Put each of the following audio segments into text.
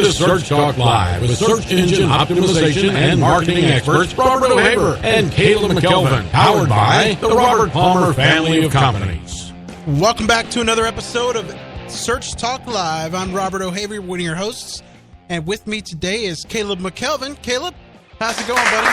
to Search Talk Live with search engine optimization and marketing experts Robert O'Haver and Caleb McKelvin, powered by the Robert Palmer family of companies. Welcome back to another episode of Search Talk Live. I'm Robert O'Haver, one of your hosts, and with me today is Caleb McKelvin. Caleb, how's it going, buddy?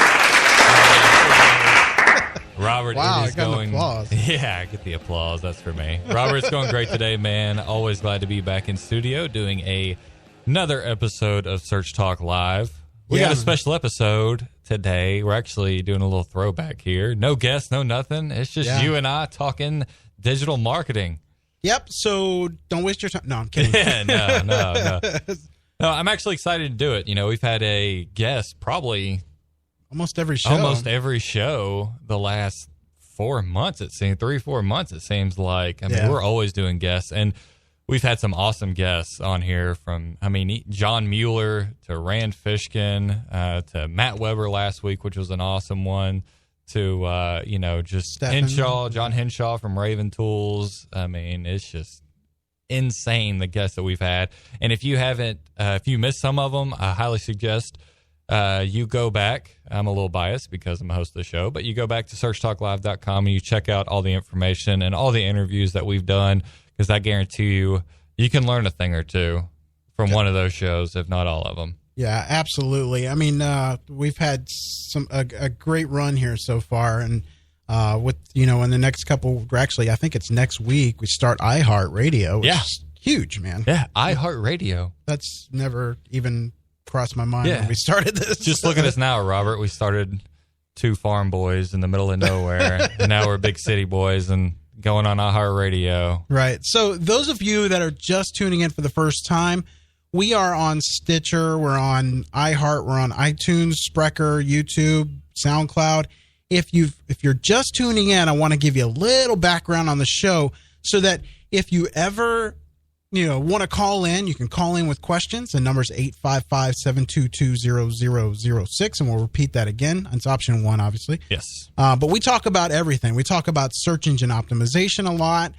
Robert, wow, it is I got going. An applause. Yeah, I get the applause. That's for me. Robert, it's going great today, man. Always glad to be back in studio doing another episode of Search Talk Live. We got a special episode today. We're actually doing a little throwback here. No guests, no nothing. It's just you and I talking digital marketing. Yep. So don't waste your time. No, I'm kidding. Yeah, no. No, I'm actually excited to do it. You know, we've had a guest probably almost every show the last 4 months. It seems 3-4 months. It seems like. I mean, we're always doing guests, and we've had some awesome guests on here. From John Mueller to Rand Fishkin to Matt Weber last week, which was an awesome one. To just John Henshaw from Raven Tools. I mean, it's just insane the guests that we've had. And if you missed some of them, I highly suggest you go back. I'm a little biased because I'm a host of the show, but you go back to searchtalklive.com and you check out all the information and all the interviews that we've done, because I guarantee you can learn a thing or two from one of those shows, if not all of them. Yeah, absolutely. I mean, we've had a great run here so far, and in the next couple, actually, I think it's next week, we start iHeartRadio, which is huge, man. Yeah, iHeartRadio. That's never even crossed my mind when we started this. Just look at us now, Robert. We started two farm boys in the middle of nowhere, and now we're big city boys and going on iHeartRadio. Right. So those of you that are just tuning in for the first time, we are on Stitcher, we're on iHeart, we're on iTunes, Spreaker, YouTube, SoundCloud. If you're just tuning in, I want to give you a little background on the show so that if you ever want to call in, you can call in with questions. The number is 855-722-0006, and we'll repeat that again. It's option 1, obviously. Yes. But we talk about everything. We talk about search engine optimization a lot,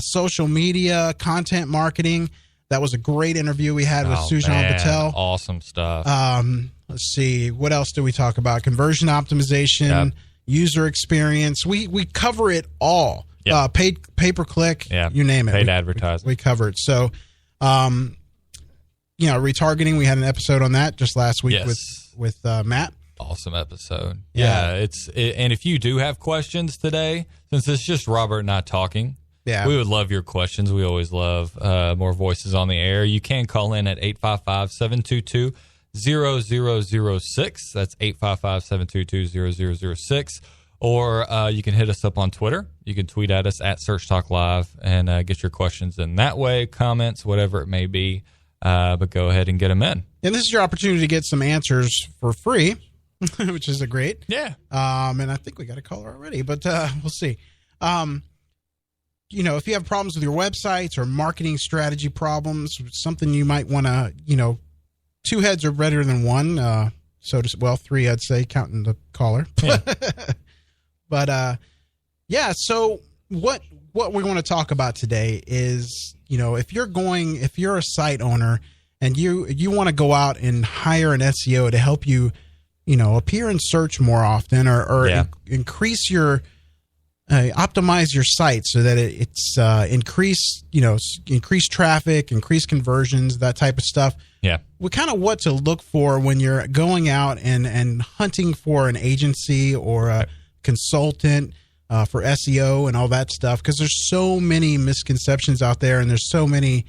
social media, content marketing. That was a great interview we had with Sujan Patel. Awesome stuff. Let's see. What else do we talk about? Conversion optimization, user experience. We cover it all. Yep. Paid pay-per-click, you name it. Paid advertising. We cover it. So, retargeting, we had an episode on that just last week with Matt. Awesome episode. Yeah. And if you do have questions today, since it's just Robert and I talking, we would love your questions. We always love more voices on the air. You can call in at 855-722-0006. That's 855-722-0006. Or you can hit us up on Twitter. You can tweet at us at Search Talk Live and get your questions in that way, comments, whatever it may be. But go ahead and get them in. And this is your opportunity to get some answers for free, which is great. Yeah. And I think we got a caller already, but we'll see. If you have problems with your websites or marketing strategy problems, something you might want to, two heads are better than one. Three, I'd say, counting the caller. Yeah. But, so what we want to talk about today is, if you're a site owner and you want to go out and hire an SEO to help you, appear in search more often or increase your optimize your site so that it's increase traffic, increase conversions, that type of stuff. Yeah. What to look for when you're going out and hunting for an agency or a consultant for SEO and all that stuff, because there's so many misconceptions out there and there's so many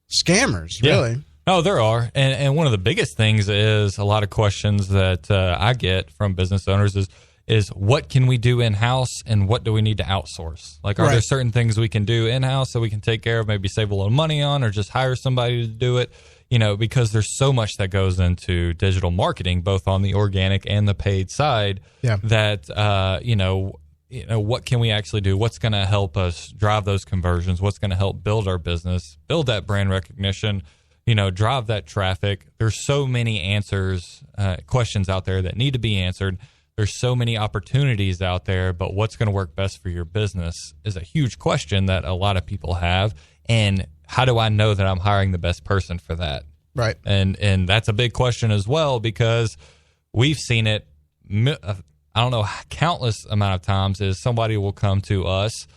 scammers, really. Oh, there are. And one of the biggest things is a lot of questions that I get from business owners is what can we do in-house and what do we need to outsource? Like, are there certain things we can do in-house that we can take care of, maybe save a little money on, or just hire somebody to do it? Because there's so much that goes into digital marketing, both on the organic and the paid side, that, what can we actually do? What's going to help us drive those conversions? What's going to help build our business, build that brand recognition, drive that traffic? There's so many questions out there that need to be answered. There's so many opportunities out there, but what's going to work best for your business is a huge question that a lot of people have. And how do I know that I'm hiring the best person for that? Right. And that's a big question as well, because we've seen it, I don't know, countless amount of times is somebody will come to us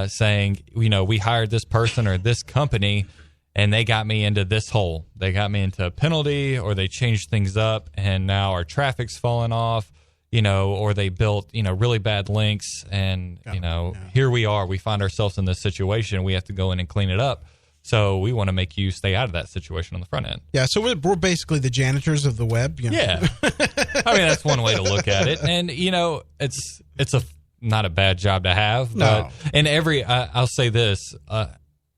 saying, we hired this person or this company and they got me into this hole. They got me into a penalty, or they changed things up and now our traffic's falling off, or they built, really bad links. And, here we are. We find ourselves in this situation. We have to go in and clean it up. So we want to make you stay out of that situation on the front end. Yeah, so we're basically the janitors of the web. Yeah. I mean, that's one way to look at it. And, it's not a bad job to have. But, no. And I'll say this,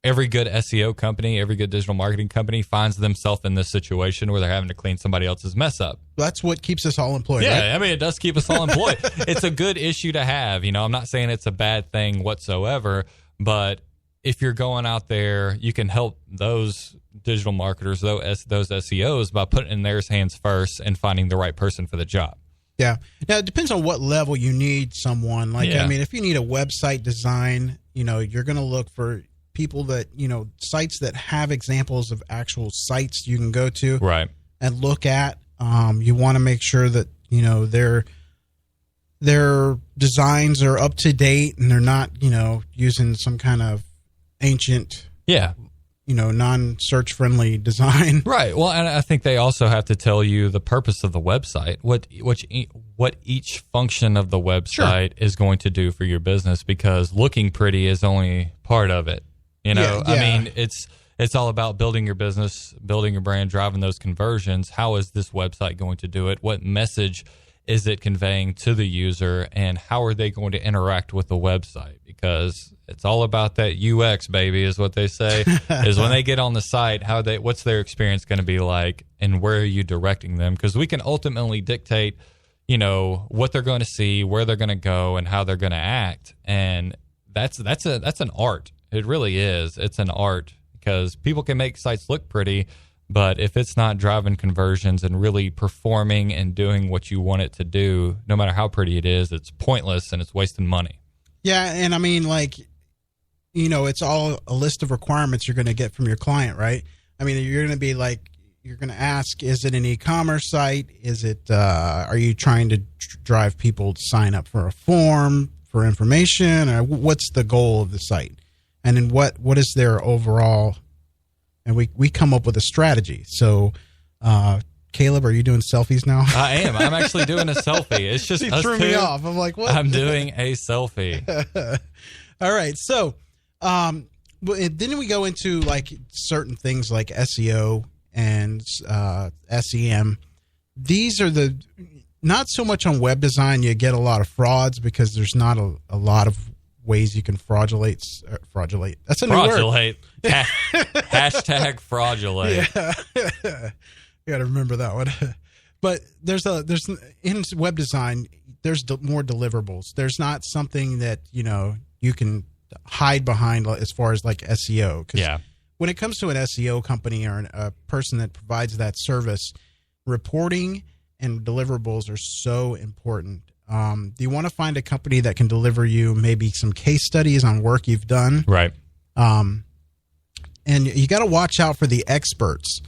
every good SEO company, every good digital marketing company finds themselves in this situation where they're having to clean somebody else's mess up. That's what keeps us all employed, yeah, right? I mean, it does keep us all employed. It's a good issue to have. I'm not saying it's a bad thing whatsoever, but if you're going out there, you can help those digital marketers, those SEOs, by putting in their hands first and finding the right person for the job. Yeah. Now, it depends on what level you need someone. Like, Yeah. I mean, if you need a website design, you're going to look for people that, sites that have examples of actual sites you can go to Right. and look at. You want to make sure that, their designs are up to date and they're not, using some kind of ancient, Yeah. non-search friendly design. Right. Well, and I think they also have to tell you the purpose of the website, what each function of the website is going to do for your business, because looking pretty is only part of it. Yeah. I mean, it's all about building your business, building your brand, driving those conversions. How is this website going to do it? What message is it conveying to the user, and how are they going to interact with the website? Because it's all about that UX, baby, is what they say. Is when they get on the site, what's their experience going to be like, and where are you directing them? Because we can ultimately dictate, what they're going to see, where they're going to go, and how they're going to act. And that's an art. It really is. It's an art, because people can make sites look pretty, but if it's not driving conversions and really performing and doing what you want it to do, no matter how pretty it is, it's pointless and it's wasting money. Yeah, and I mean, it's all a list of requirements you're going to get from your client, right? I mean, you're going to be you're going to ask, is it an e-commerce site? Is it, are you trying to drive people to sign up for a form for information? Or what's the goal of the site? And then what is their overall, and we come up with a strategy. So, Caleb, are you doing selfies now? I am. I'm actually doing a selfie. It's just He us threw two. me off. I'm like, what? I'm doing a selfie. All right. So, then we go into certain things like SEO and SEM. These are not so much on web design. You get a lot of frauds because there's not a lot of ways you can fraudulate. That's a new word. Hashtag fraudulate. Yeah. You got to remember that one. But there's in web design, there's more deliverables. There's not something that, you can hide behind as far as SEO. 'Cause when it comes to an SEO company or a person that provides that service, reporting and deliverables are so important. Do you want to find a company that can deliver you maybe some case studies on work you've done? Right. And you got to watch out for the experts.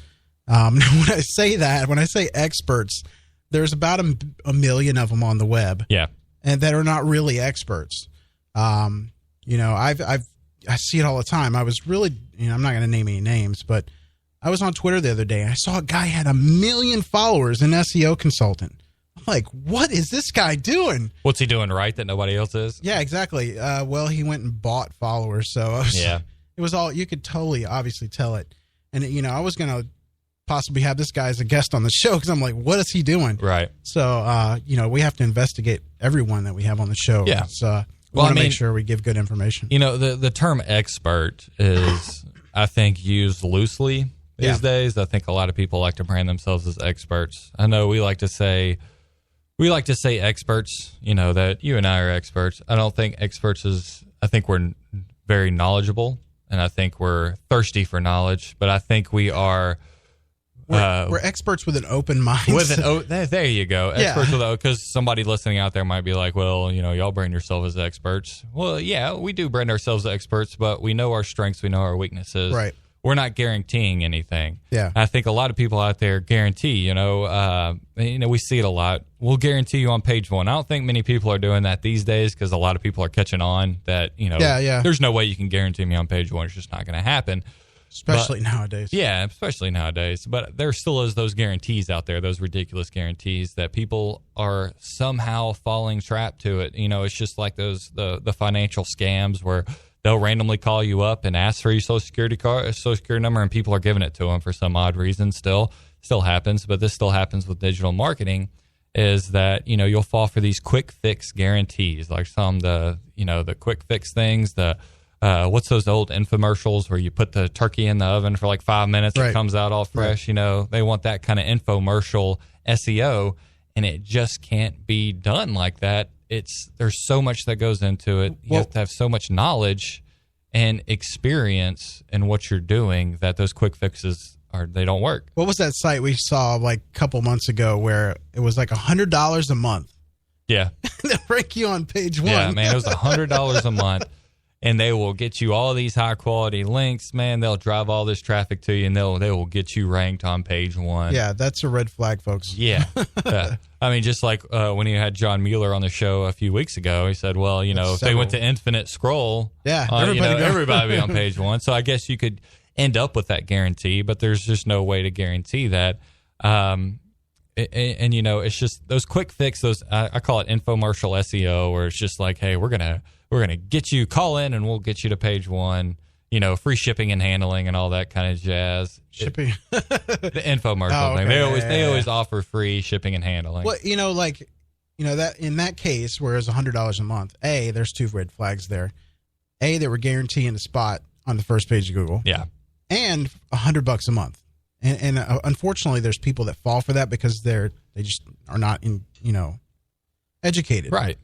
When I say experts, there's about a million of them on the web. Yeah. And that are not really experts. I see it all the time. I was really, I'm not going to name any names, but I was on Twitter the other day and I saw a guy had 1 million followers, an SEO consultant. I'm like, what is this guy doing? What's he doing right that nobody else is? Yeah, exactly. Well, he went and bought followers. So it was all, you could totally obviously tell it. And, I was going to possibly have this guy as a guest on the show because I'm like, what is he doing? Right. So, we have to investigate everyone that we have on the show. Yeah. So we want to make sure we give good information. The term expert is, I think, used loosely these days. I think a lot of people like to brand themselves as experts. I know we like to say experts, that you and I are experts. I don't think experts I think we're very knowledgeable and I think we're thirsty for knowledge, but I think we are. We're experts with an open mind. There you go. Experts because somebody listening out there might be like, well, y'all brand yourself as experts. Well, yeah, we do brand ourselves as experts, but we know our strengths, we know our weaknesses. Right. we're not guaranteeing anything. Yeah. I think a lot of people out there guarantee, we see it a lot. We'll guarantee you on page one. I don't think many people are doing that these days because a lot of people are catching on that, there's no way you can guarantee me on page one. It's just not going to happen. Especially nowadays. Yeah, especially nowadays. But there still is those guarantees out there, those ridiculous guarantees that people are somehow falling trapped to it. It's just like those the financial scams where they'll randomly call you up and ask for your social security number, and people are giving it to them for some odd reason. Still happens, but this still happens with digital marketing. Is that you'll fall for these quick fix guarantees, like the quick fix things, what's those old infomercials where you put the turkey in the oven for like 5 minutes, right. It comes out all fresh. Right. They want that kind of infomercial SEO, and it just can't be done like that. There's so much that goes into it. You have to have so much knowledge and experience in what you're doing that those quick fixes they don't work. What was that site we saw like a couple months ago where it was like $100 a month? Yeah. They'll rank you on page one. Yeah, man, it was $100 a month. And they will get you all these high quality links, man. They'll drive all this traffic to you, and they will get you ranked on page one. Yeah, that's a red flag, folks. Yeah. I mean, just like when you had John Mueller on the show a few weeks ago, he said, well, if they went to infinite scroll, everybody be on page one. So I guess you could end up with that guarantee, but there's just no way to guarantee that. It's just those quick fix, I call it infomercial SEO, where it's just like, hey, we're gonna get you, call in and we'll get you to page one, free shipping and handling and all that kind of jazz. Shipping. The infomercial thing. They always offer free shipping and handling. Well, that in that case, whereas $100 a month, there's two red flags there. They were guaranteeing a spot on the first page of Google. Yeah. And $100 a month. And unfortunately, there's people that fall for that because they just are not educated. Right.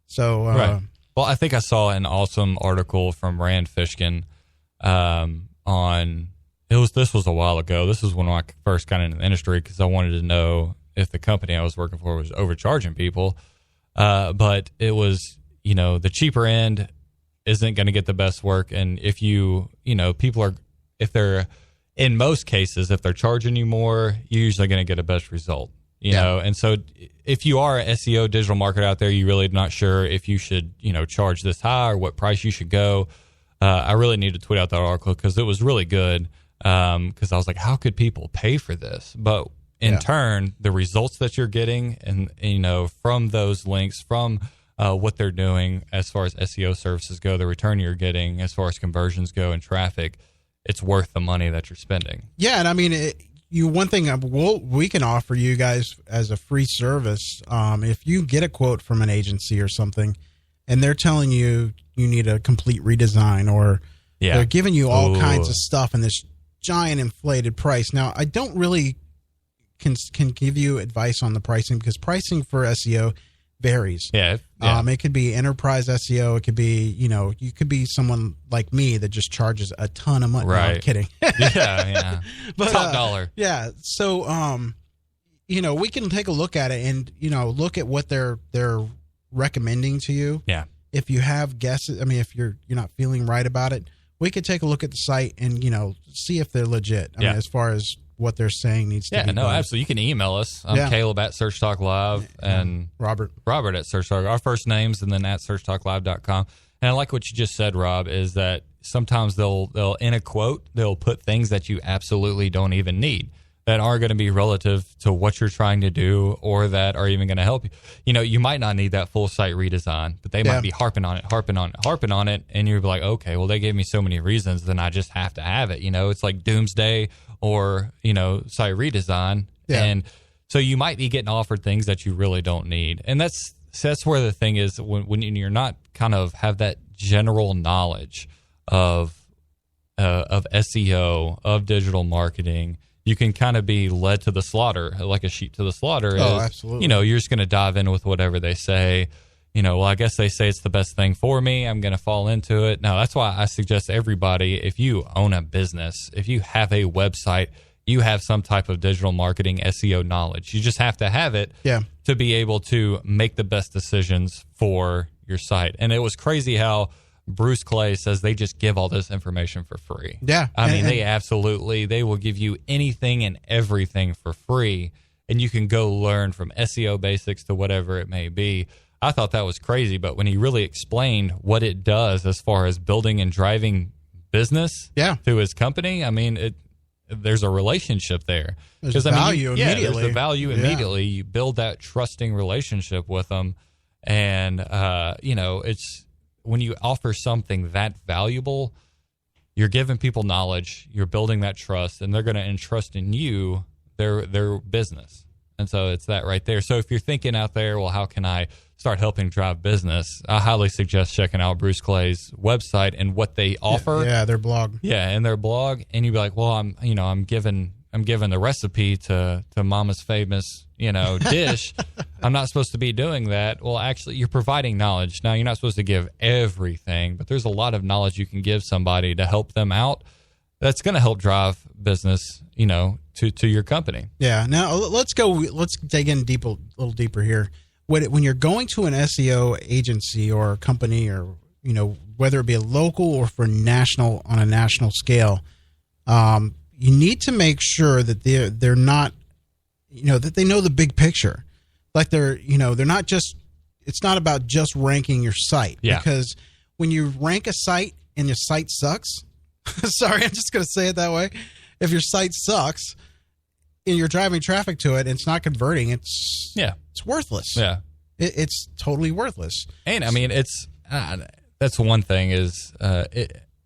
So, right. Well, I think I saw an awesome article from Rand Fishkin this was a while ago. This was when I first got into the industry because I wanted to know if the company I was working for was overcharging people. But it was, the cheaper end isn't going to get the best work. And if in most cases, if they're charging you more, you're usually going to get a best result. You know, and so if you are an SEO digital marketer out there, you're really not sure if you should, charge this high or what price you should go. I really need to tweet out that article because it was really good. Because I was like, how could people pay for this? But in turn, the results that you're getting and, from those links, from what they're doing as far as SEO services go, the return you're getting as far as conversions go and traffic, it's worth the money that you're spending. Yeah. And I mean, one thing we can offer you guys as a free service, if you get a quote from an agency or something and they're telling you need a complete redesign or they're giving you all kinds of stuff in this giant inflated price. Now, I don't really can give you advice on the pricing because pricing for SEO varies. Yeah. It could be enterprise SEO. It could be, you could be someone like me that just charges a ton of money. Right. No, I'm kidding. Yeah. But, top dollar. Yeah. So, we can take a look at it and, look at what they're recommending to you. Yeah. If you have guesses, if you're not feeling right about it, we could take a look at the site and, see if they're legit. I mean, as far as what they're saying needs to be done. Absolutely. You can email us. I'm Caleb at Search Talk Live and Robert at Search Talk. Our first names and then at searchtalklive.com. And I like what you just said, Rob, is that sometimes they'll in a quote, they'll put things that you absolutely don't even need that are going to be relative to what you're trying to do or that are even going to help you. You might not need that full site redesign, but they might be harping on it. And you're like, okay, well, they gave me so many reasons, then I just have to have it. It's like Doomsday or, site redesign. Yeah. And so you might be getting offered things that you really don't need. And that's where the thing is when you're not kind of have that general knowledge of SEO, of digital marketing, you can kind of be led to the slaughter, like a sheep to the slaughter. Absolutely. You're just going to dive in with whatever they say. Well, I guess they say it's the best thing for me. I'm going to fall into it. No, that's why I suggest everybody, if you own a business, if you have a website, you have some type of digital marketing SEO knowledge. You just have to have it to be able to make the best decisions for your site. And it was crazy how Bruce Clay says they just give all this information for free. Yeah. I mean, they will give you anything and everything for free, and you can go learn from SEO basics to whatever it may be. I thought that was crazy, but when he really explained what it does as far as building and driving business to his company, I mean, there's a relationship there. There's value immediately. There's the value immediately. You build that trusting relationship with them, and it's when you offer something that valuable, you're giving people knowledge, you're building that trust, and they're going to entrust in you their business. And so it's that right there. So if you're thinking out there, well, how can I start helping drive business? I highly suggest checking out Bruce Clay's website and what they offer. Yeah, their blog. Yeah, and their blog. And you'd be like, well, I'm giving the recipe to Mama's famous, dish. I'm not supposed to be doing that. Well, actually, you're providing knowledge. Now, you're not supposed to give everything, but there's a lot of knowledge you can give somebody to help them out. That's going to help drive business, to your company. Yeah. Now let's dig in a little deeper here. When you're going to an SEO agency or a company, or whether it be a local or on a national scale, you need to make sure that they're not, that they know the big picture. Like they're not just. It's not about just ranking your site. Yeah. Because when you rank a site and your site sucks, sorry, I'm just going to say it that way. If your site sucks and you're driving traffic to it and it's not converting, it's worthless. Yeah. It's totally worthless. And I mean, that's one thing is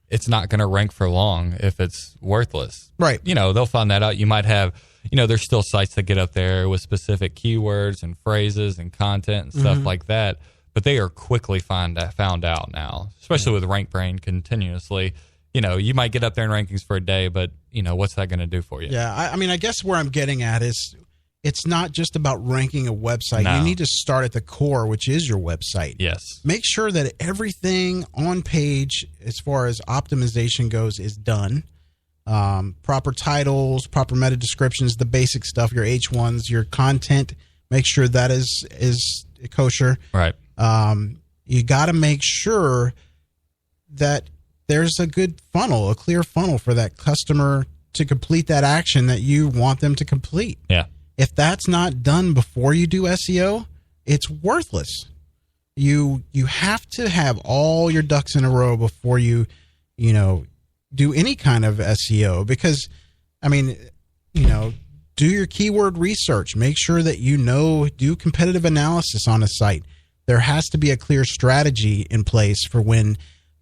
it's not going to rank for long if it's worthless. Right. They'll find that out. You might have, there's still sites that get up there with specific keywords and phrases and content and stuff like that, but they are quickly found out now, especially with RankBrain continuously. You might get up there in rankings for a day, but, what's that going to do for you? Yeah, I guess where I'm getting at is it's not just about ranking a website. No. You need to start at the core, which is your website. Yes. Make sure that everything on page, as far as optimization goes, is done. Proper titles, proper meta descriptions, the basic stuff, your H1s, your content, make sure that is kosher. Right. You got to make sure that there's a good funnel, a clear funnel for that customer to complete that action that you want them to complete. Yeah. If that's not done before you do SEO, it's worthless. You have to have all your ducks in a row before you do any kind of SEO, because do your keyword research, make sure that do competitive analysis on a site. There has to be a clear strategy in place for when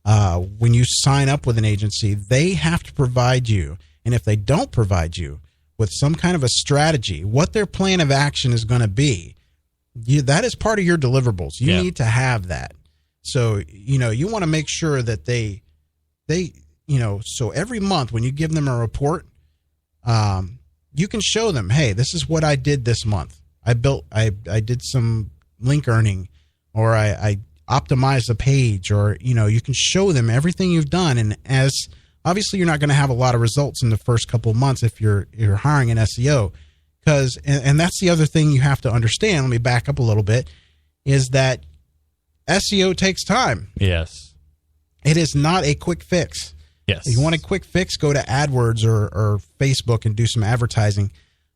you sign up with an agency. They have to provide you, and if they don't provide you with some kind of a strategy, what their plan of action is going to be, that is part of your deliverables. You need to have that. So, you want to make sure that they so every month when you give them a report, you can show them, hey, this is what I did this month. I did some link earning, or I optimized a page, or, you can show them everything you've done. And as obviously you're not going to have a lot of results in the first couple of months if you're hiring an SEO, because, and that's the other thing you have to understand. Let me back up a little bit, is that SEO takes time. Yes. It is not a quick fix. Yes. If you want a quick fix, go to AdWords or Facebook and do some advertising.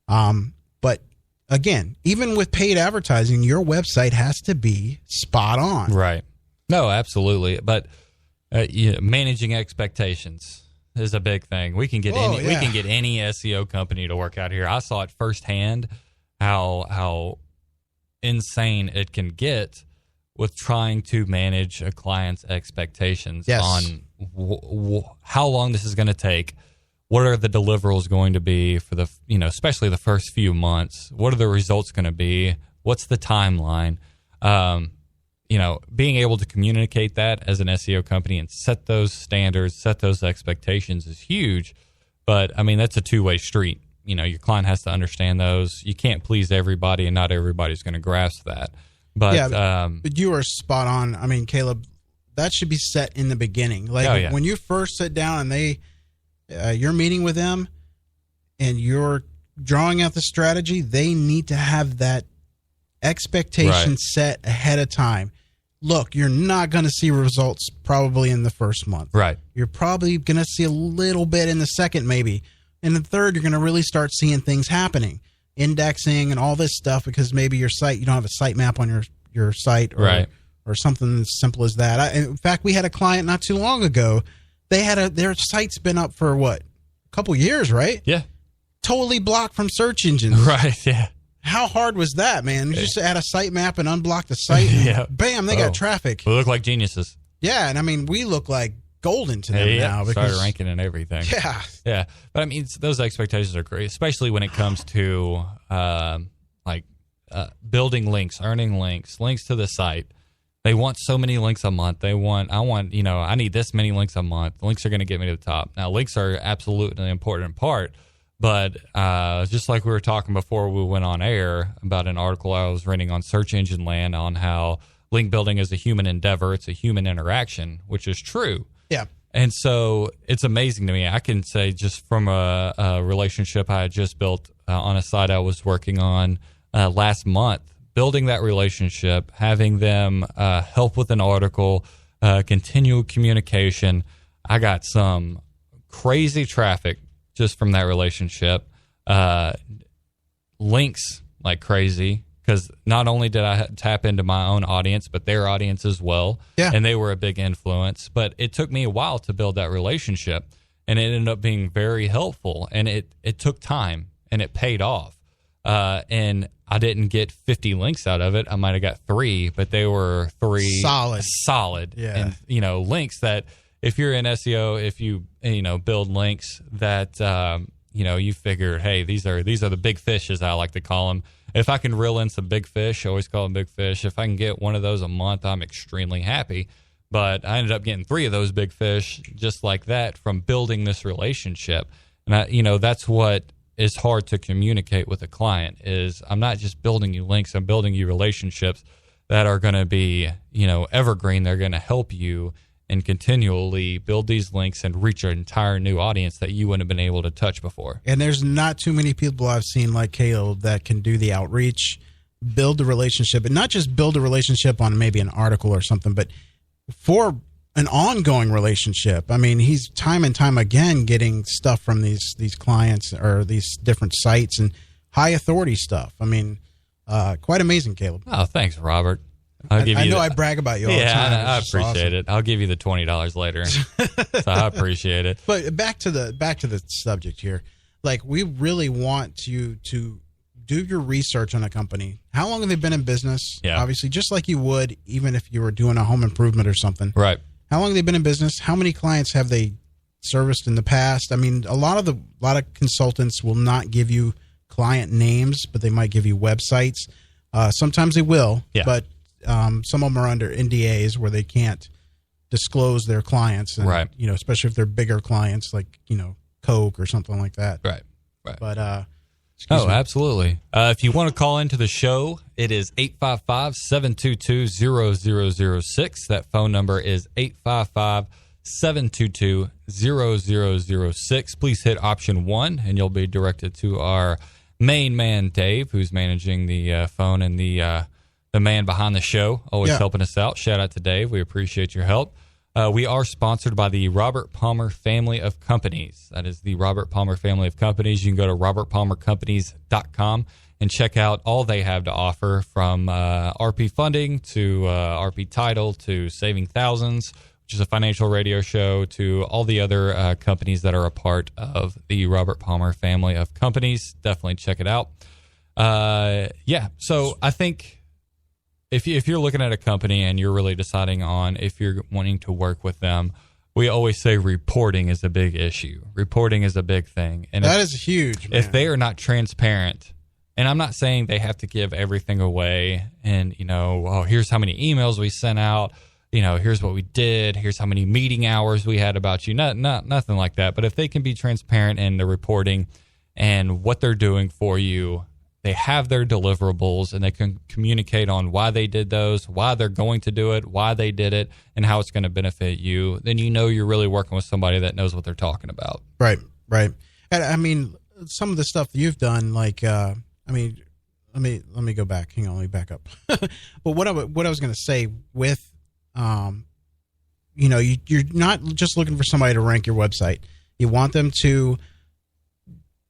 But again, even with paid advertising, your website has to be spot on. Right. No, absolutely. But managing expectations is a big thing. We can get any SEO company to work out here. I saw it firsthand how insane it can get with trying to manage a client's expectations on how long this is going to take. What are the deliverables going to be for the, especially the first few months? What are the results going to be? What's the timeline? Being able to communicate that as an SEO company and set those standards, set those expectations is huge. But that's a two-way street. Your client has to understand those. You can't please everybody, and not everybody's going to grasp that. But but you are spot on. Caleb, that should be set in the beginning. Like when you first sit down and you're meeting with them and you're drawing out the strategy, they need to have that expectation set ahead of time. look, you're not going to see results probably in the first month. Right. You're probably going to see a little bit in the second, maybe. In the third, you're going to really start seeing things happening, indexing and all this stuff, because maybe your site, you don't have a sitemap on your site, or something as simple as that. In fact, we had a client not too long ago. They had their site's been up for a couple years, right? Yeah. Totally blocked from search engines. Right. Yeah. How hard was that, man? You just add a sitemap and unblock the site, and bam, they got traffic. We look like geniuses. Yeah, and I mean, we look like golden to them now. Because, started ranking and everything. Yeah. Yeah. But I mean, those expectations are great, especially when it comes to building links, earning links to the site. They want so many links a month. I need this many links a month. Links are going to get me to the top. Now, links are absolutely an important part. But just like we were talking before we went on air about an article I was reading on Search Engine Land on how link building is a human endeavor. It's a human interaction, which is true. Yeah. And so it's amazing to me. I can say just from a relationship I had just built on a site I was working on last month, building that relationship, having them help with an article, continual communication. I got some crazy traffic just from that relationship, links like crazy, because not only did I tap into my own audience, but their audience as well. Yeah. And they were a big influence. But it took me a while to build that relationship, and it ended up being very helpful. And it took time, and it paid off. And I didn't get 50 links out of it. I might have got 3, but they were 3 solid. Yeah. And, links that, if you're in SEO, if you build links that you figure, hey, these are the big fish, as I like to call them. If I can reel in some big fish, I always call them big fish. If I can get one of those a month, I'm extremely happy. But I ended up getting 3 of those big fish just like that from building this relationship. And that's what is hard to communicate with a client is I'm not just building you links, I'm building you relationships that are going to be, evergreen. They're going to help you and continually build these links and reach an entire new audience that you wouldn't have been able to touch before. And there's not too many people I've seen like Caleb that can do the outreach, build the relationship, and not just build a relationship on maybe an article or something, but for an ongoing relationship. I mean, he's time and time again getting stuff from these clients or these different sites and high authority stuff. I mean, quite amazing, Caleb. Oh, thanks, Robert. I know I brag about you all the time. I appreciate it. I'll give you the $20 later. So I appreciate it. But back to the subject here. Like, we really want you to do your research on a company. How long have they been in business? Yeah. Obviously, just like you would even if you were doing a home improvement or something. Right. How long have they been in business? How many clients have they serviced in the past? I mean, a lot of consultants will not give you client names, but they might give you websites. Sometimes they will, but some of them are under NDAs where they can't disclose their clients, and, right? Especially if they're bigger clients like Coke or something like that. Right. But absolutely. If you want to call into the show, it is 855-722-0006. That phone number is 855-722-0006. Please hit option 1, and you'll be directed to our main man, Dave, who's managing the phone and the man behind the show, always helping us out. Shout out to Dave. We appreciate your help. We are sponsored by the Robert Palmer family of companies. That is the Robert Palmer family of companies. You can go to robertpalmercompanies.com and check out all they have to offer, from RP Funding to RP Title to Saving Thousands, which is a financial radio show, to all the other companies that are a part of the Robert Palmer family of companies. Definitely check it out. So I think if you're looking at a company and you're really deciding on if you're wanting to work with them, we always say reporting is a big issue. Reporting is a big thing. And that is huge, man. If they are not transparent, and I'm not saying they have to give everything away and, here's how many emails we sent out, here's what we did, here's how many meeting hours we had about you, nothing like that. But if they can be transparent in the reporting and what they're doing for you, they have their deliverables, and they can communicate on why they did those, why they're going to do it, why they did it, and how it's going to benefit you, then you're really working with somebody that knows what they're talking about. Right. And I mean, some of the stuff that you've done, like, let me go back. Hang on, let me back up. But what I was going to say with you're not just looking for somebody to rank your website. You want them to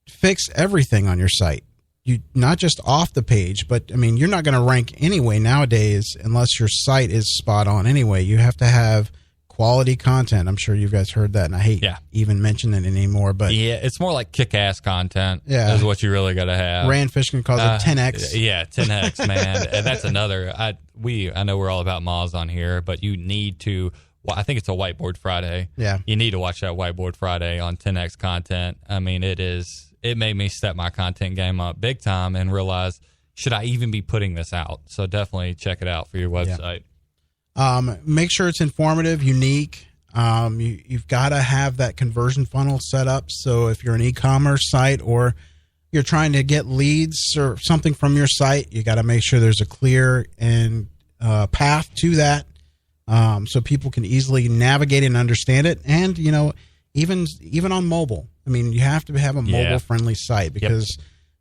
fix everything on your site. You not just off the page, but I mean, you're not going to rank anyway nowadays unless your site is spot on anyway. You have to have quality content. I'm sure you guys heard that, and I hate even mentioning it anymore. But yeah, it's more like kick-ass content. Yeah, is what you really got to have. Rand Fishkin calls it 10x. Yeah, 10x, man. And that's another. I know we're all about Moz on here, but you need to. Well, I think it's a Whiteboard Friday. Yeah, you need to watch that Whiteboard Friday on 10x content. I mean, it made me step my content game up big time and realize, should I even be putting this out? So definitely check it out for your website. Make sure it's informative, unique. You've got to have that conversion funnel set up. So if you're an e-commerce site or you're trying to get leads or something from your site, you got to make sure there's a clear and path to that, so people can easily navigate and understand it. And even on mobile, I mean, you have to have a mobile-friendly site because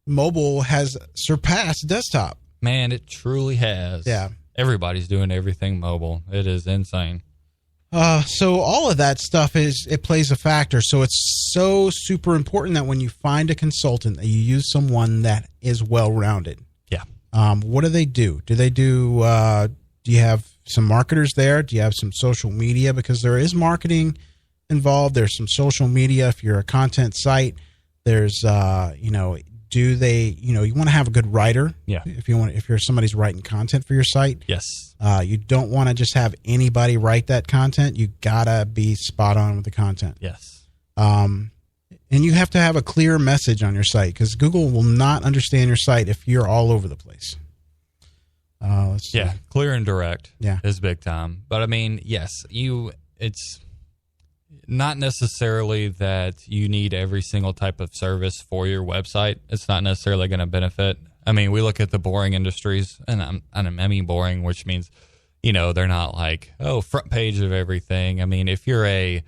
mobile has surpassed desktop. Man, it truly has. Yeah. Everybody's doing everything mobile. It is insane. So all of that stuff it plays a factor. So it's so super important that when you find a consultant, that you use someone that is well-rounded. Yeah. What do they do? Do you have some marketers there? Do you have some social media? Because there is marketing involved. There's some social media. If you're a content site, there's, you want to have a good writer. Yeah. If you're somebody's writing content for your site. Yes. You don't want to just have anybody write that content. You gotta be spot on with the content. Yes. And you have to have a clear message on your site because Google will not understand your site if you're all over the place. Let's see. Yeah. Clear and direct. Yeah. Is big time. But I mean, yes, it's not necessarily that you need every single type of service for your website. It's not necessarily going to benefit. I mean, we look at the boring industries, and I mean boring, which means, they're not like, front page of everything. I mean, if you're a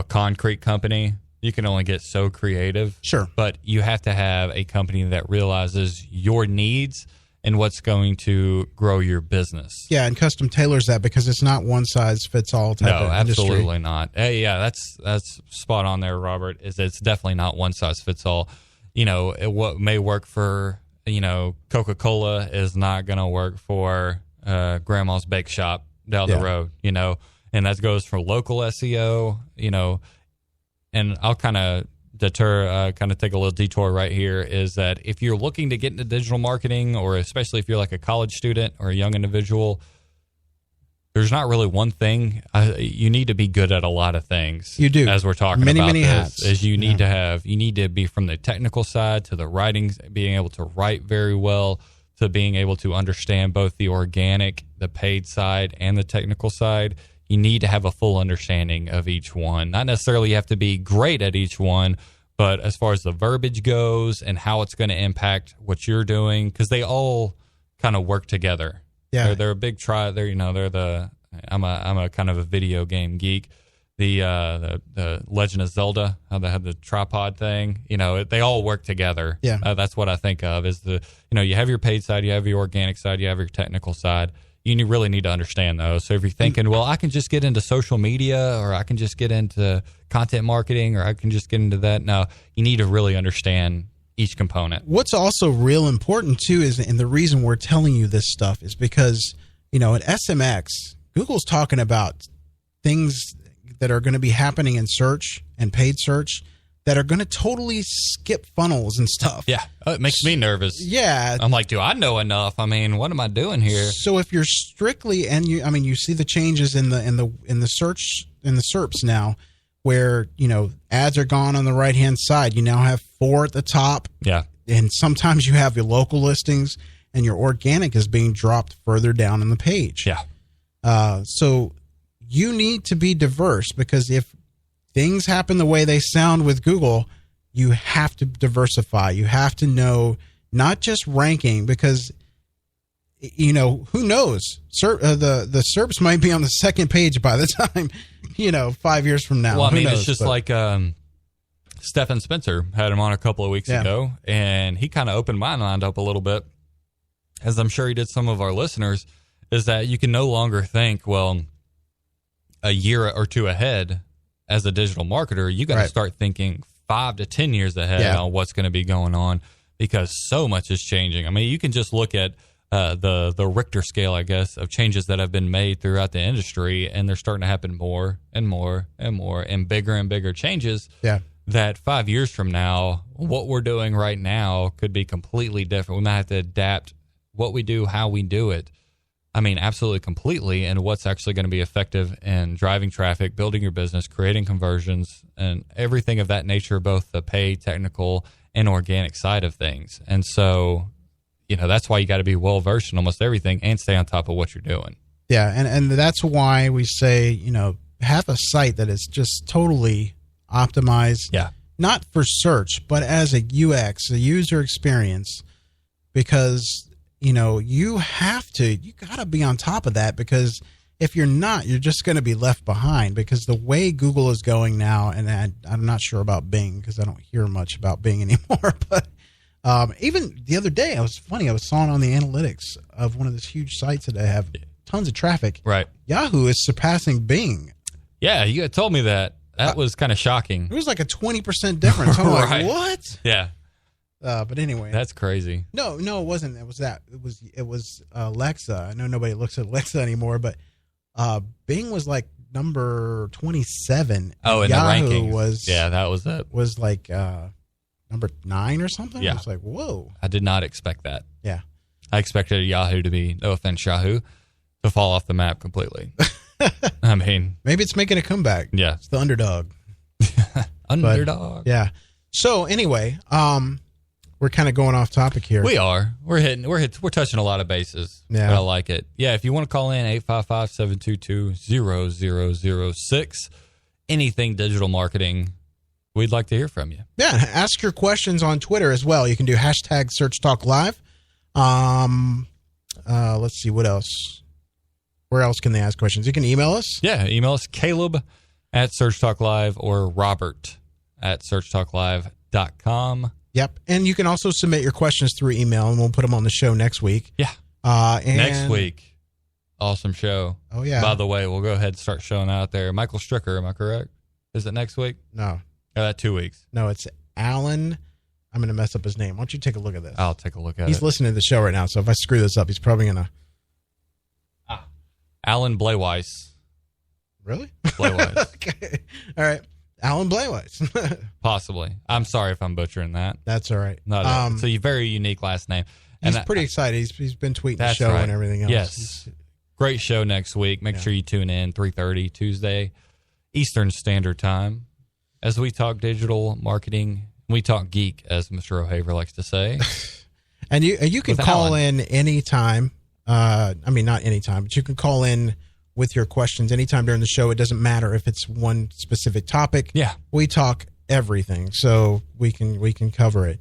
concrete company, you can only get so creative. Sure. But you have to have a company that realizes your needs and what's going to grow your business. Yeah, and custom tailors that because it's not one size fits all type of industry. No, absolutely not. That's spot on there, Robert. It's definitely not one size fits all. What may work for Coca-Cola is not going to work for Grandma's Bake Shop down the road. And that goes for local SEO. And I'll kind of take a little detour right here, is that if you're looking to get into digital marketing, or especially if you're like a college student or a young individual, there's not really one thing. You need to be good at a lot of things. You do. As we're talking many about hats. Is you need to be from the technical side to the writing, being able to write very well, to being able to understand both the organic, the paid side, and the technical side. You need to have a full understanding of each one. Not necessarily you have to be great at each one, but as far as the verbiage goes and how it's going to impact what you're doing, because they all kind of work together. Yeah, they're a big try. I'm a kind of a video game geek. The Legend of Zelda, how they had the tripod thing. They all work together. Yeah, that's what I think of. Is you have your paid side, you have your organic side, you have your technical side. You really need to understand those. So if you're thinking, well, I can just get into social media, or I can just get into content marketing, or I can just get into that. No, you need to really understand each component. What's also real important too is, and the reason we're telling you this stuff is because, at SMX, Google's talking about things that are going to be happening in search and paid search that are going to totally skip funnels and stuff. Yeah, it makes me nervous. Yeah, I'm like, do I know enough? I mean, what am I doing here? So if you're strictly, and you see the changes in the search, in the SERPs now, where ads are gone on the right hand side. You now have 4 at the top. Yeah, and sometimes you have your local listings, and your organic is being dropped further down on the page. Yeah. So you need to be diverse, because if things happen the way they sound with Google, you have to diversify. You have to know not just ranking, because who knows? The SERPs might be on the second page by the time 5 years from now. Well, I mean, knows, it's just like Stephen Spencer had him on a couple of weeks ago, and he kind of opened my mind up a little bit, as I'm sure he did some of our listeners. Is that you can no longer think, well, a year or two ahead as a digital marketer, you got to start thinking 5 to 10 years ahead on what's going to be going on, because so much is changing. I mean, you can just look at the Richter scale, I guess, of changes that have been made throughout the industry, and they're starting to happen more and more and more and bigger changes. Yeah. That 5 years from now, what we're doing right now could be completely different. We might have to adapt what we do, how we do it. I mean, absolutely completely, and what's actually going to be effective in driving traffic, building your business, creating conversions, and everything of that nature, both the paid, technical, and organic side of things. And so, that's why you got to be well-versed in almost everything and stay on top of what you're doing. Yeah, and that's why we say, have a site that is just totally optimized. Yeah. Not for search, but as a UX, a user experience, because you got to be on top of that, because if you're not, you're just going to be left behind, because the way Google is going now, and I'm not sure about Bing because I don't hear much about Bing anymore, but even the other day, I was saw it on the analytics of one of those huge sites that have tons of traffic. Right. Yahoo is surpassing Bing. Yeah, you had told me that. That was kind of shocking. It was like a 20% difference. I'm like, what? Yeah. But anyway, that's crazy. No, it wasn't. It was Alexa. I know nobody looks at Alexa anymore, but Bing was like number 27. Oh, in Yahoo the rankings. Was was like number 9 or something. Yeah. I was like, whoa. I did not expect that. Yeah. I expected Yahoo to be, no offense, Yahoo, to fall off the map completely. I mean, maybe it's making a comeback. Yeah, it's the underdog. Underdog. But, yeah. So anyway, we're kind of going off topic here. We are. We're touching a lot of bases. Yeah. But I like it. Yeah, if you want to call in, 855-722-0006, anything digital marketing, we'd like to hear from you. Yeah, ask your questions on Twitter as well. You can do #SearchTalkLive. Let's see, what else? Where else can they ask questions? You can email us. Yeah, email us, Caleb at SearchTalkLive or Robert at SearchTalkLive.com. Yep. And you can also submit your questions through email, and we'll put them on the show next week. Yeah. Next week. Awesome show. Oh, yeah. By the way, we'll go ahead and start showing out there. Michael Stricker, am I correct? Is it next week? No. Oh, 2 weeks. No, it's Alan. I'm going to mess up his name. Why don't you take a look at this? I'll take a look at it. He's listening to the show right now, so if I screw this up, he's probably going to... Alan Blayweiss. Really? Blayweiss. Okay. All right. Alan Blayweiss. Possibly. I'm sorry if I'm butchering that. That's all right. It's a very unique last name. He's pretty excited. He's been tweeting the show and everything else. Yes. Great show next week. Make sure you tune in 3:30 Tuesday Eastern Standard Time as we talk digital marketing. We talk geek, as Mr. O'Haver likes to say. And you can call in anytime. Not anytime, but you can call in with your questions anytime during the show. It doesn't matter if it's one specific topic. Yeah. We talk everything, so we can cover it.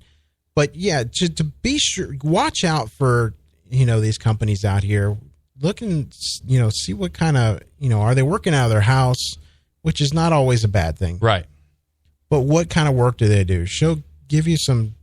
But yeah, to be sure, watch out for, these companies out here. Look and, see what kind of, are they working out of their house, which is not always a bad thing. Right. But what kind of work do they do? Give you something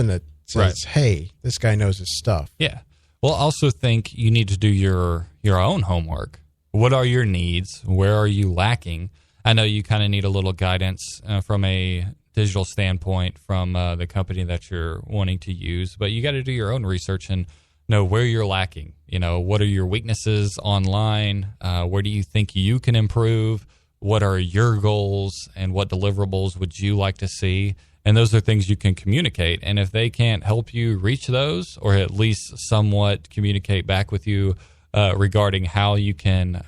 that says, hey, this guy knows his stuff. Yeah. Well, I also think you need to do your own homework. What are your needs? Where are you lacking? I know you kind of need a little guidance from a digital standpoint from the company that you're wanting to use, but you got to do your own research and know where you're lacking. What are your weaknesses online? Where do you think you can improve? What are your goals and what deliverables would you like to see? And those are things you can communicate. And if they can't help you reach those, or at least somewhat communicate back with you regarding how you can,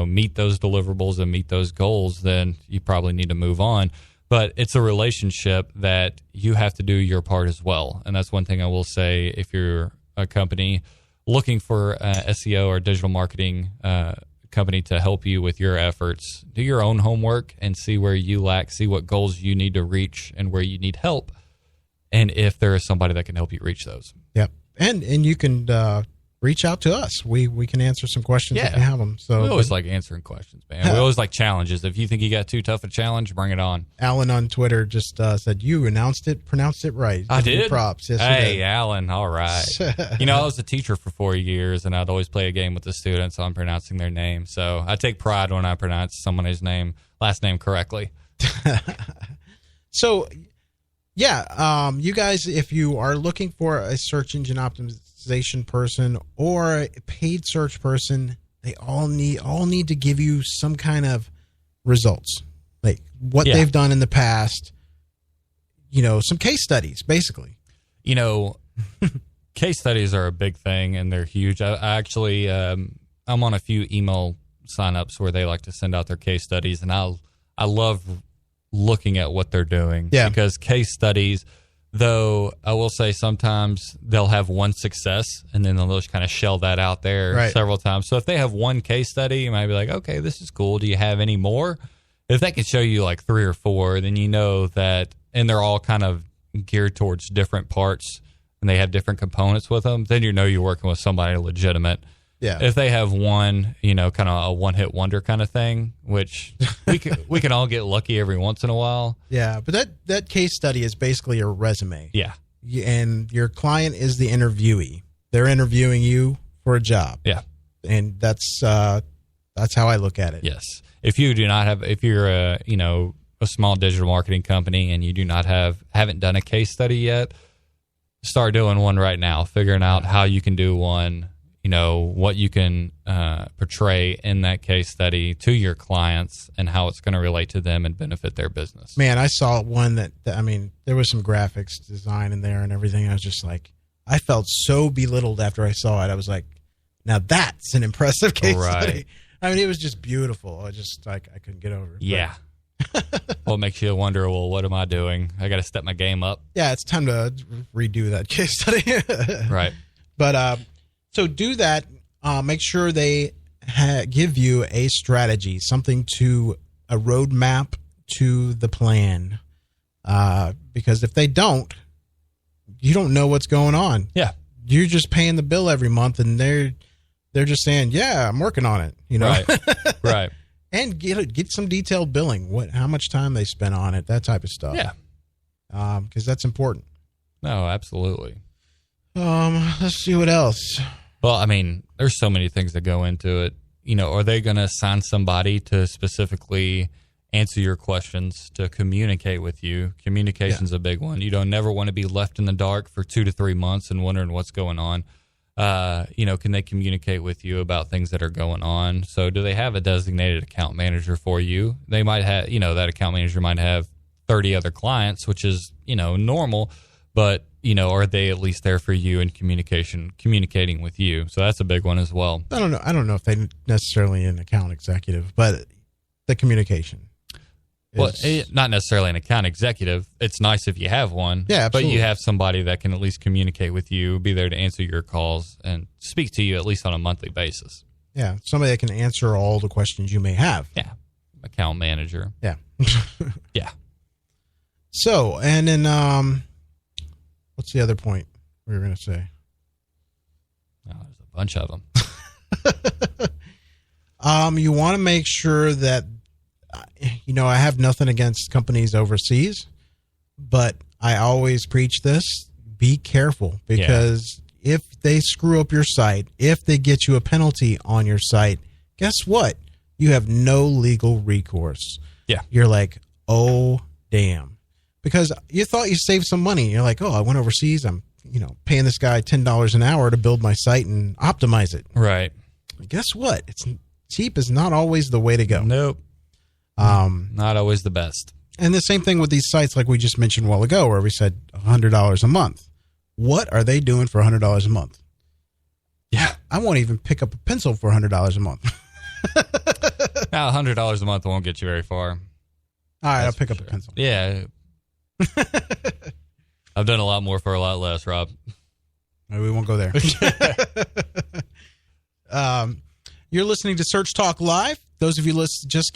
meet those deliverables and meet those goals, then you probably need to move on. But it's a relationship that you have to do your part as well. And that's one thing I will say. If you're a company looking for SEO or digital marketing company to help you with your efforts, do your own homework and see where you lack, see what goals you need to reach and where you need help, and if there is somebody that can help you reach those. Yep. And you can reach out to us. We can answer some questions if you have them. So we always like answering questions, man. We always like challenges. If you think you got too tough a challenge, bring it on. Alan on Twitter just said you pronounced it right. I Give you did. props. Yes, hey, Alan. All right. I was a teacher for 4 years, and I'd always play a game with the students on pronouncing their name. So I take pride when I pronounce someone's last name correctly. So, yeah, you guys, if you are looking for a search engine optimization person or a paid search person, they all need to give you some kind of results, like what they've done in the past. Some case studies, basically. Case studies are a big thing, and they're huge. I actually, I'm on a few email signups where they like to send out their case studies, and I love looking at what they're doing. Yeah. Because case studies, though, I will say sometimes they'll have one success and then they'll just kind of shell that out there several times. So if they have one case study, you might be like, okay, this is cool. Do you have any more? If they can show you like 3 or 4, then you know that, and they're all kind of geared towards different parts and they have different components with them, then you're working with somebody legitimate. Yeah. If they have one, kind of a one-hit wonder kind of thing, which we can all get lucky every once in a while. Yeah, but that case study is basically a resume. Yeah. And your client is the interviewee. They're interviewing you for a job. Yeah. And that's how I look at it. Yes. If you're a small digital marketing company and you haven't done a case study yet, start doing one right now, figuring out how you can do one. What you can portray in that case study to your clients and how it's going to relate to them and benefit their business. Man, I saw one that there was some graphics design in there and everything. I was just like, I felt so belittled after I saw it. I was like, now that's an impressive case study. It was just beautiful. I just I couldn't get over it. Yeah. Well, it makes you wonder, well, what am I doing? I got to step my game up. Yeah, it's time to redo that case study. Right. But so do that. Make sure they give you a strategy, something a roadmap to the plan. Because if they don't, you don't know what's going on. Yeah. You're just paying the bill every month, and they're just saying, "Yeah, I'm working on it." Right. Right. And get some detailed billing. How much time they spent on it, that type of stuff. Yeah. Because that's important. No, absolutely. Let's see what else. Well, there's so many things that go into it. Are they going to assign somebody to specifically answer your questions, to communicate with you? Communication's a big one. You don't never want to be left in the dark for 2 to 3 months and wondering what's going on. Can they communicate with you about things that are going on? So do they have a designated account manager for you? They might have, that account manager might have 30 other clients, which is, normal, but are they at least there for you and communicating with you? So that's a big one as well. I don't know if they necessarily an account executive, but the communication. Well, not necessarily an account executive. It's nice if you have one. Yeah, absolutely. But you have somebody that can at least communicate with you, be there to answer your calls, and speak to you at least on a monthly basis. Yeah, somebody that can answer all the questions you may have. Yeah, account manager. Yeah. Yeah. So, and then what's the other point we were going to say? Oh, there's a bunch of them. You want to make sure that, I have nothing against companies overseas, but I always preach this. Be careful, because if they screw up your site, if they get you a penalty on your site, guess what? You have no legal recourse. Yeah. You're like, oh, damn. Because you thought you saved some money. You're like, oh, I went overseas. I'm, paying this guy $10 an hour to build my site and optimize it. Right. Guess what? Cheap is not always the way to go. Nope. Not always the best. And the same thing with these sites like we just mentioned a while ago, where we said $100 a month. What are they doing for $100 a month? Yeah. I won't even pick up a pencil for $100 a month. Now, $100 a month won't get you very far. All right, I'll pick up a pencil. Yeah. I've done a lot more for a lot less, Rob. Maybe we won't go there. You're listening to Search Talk Live. Those of you just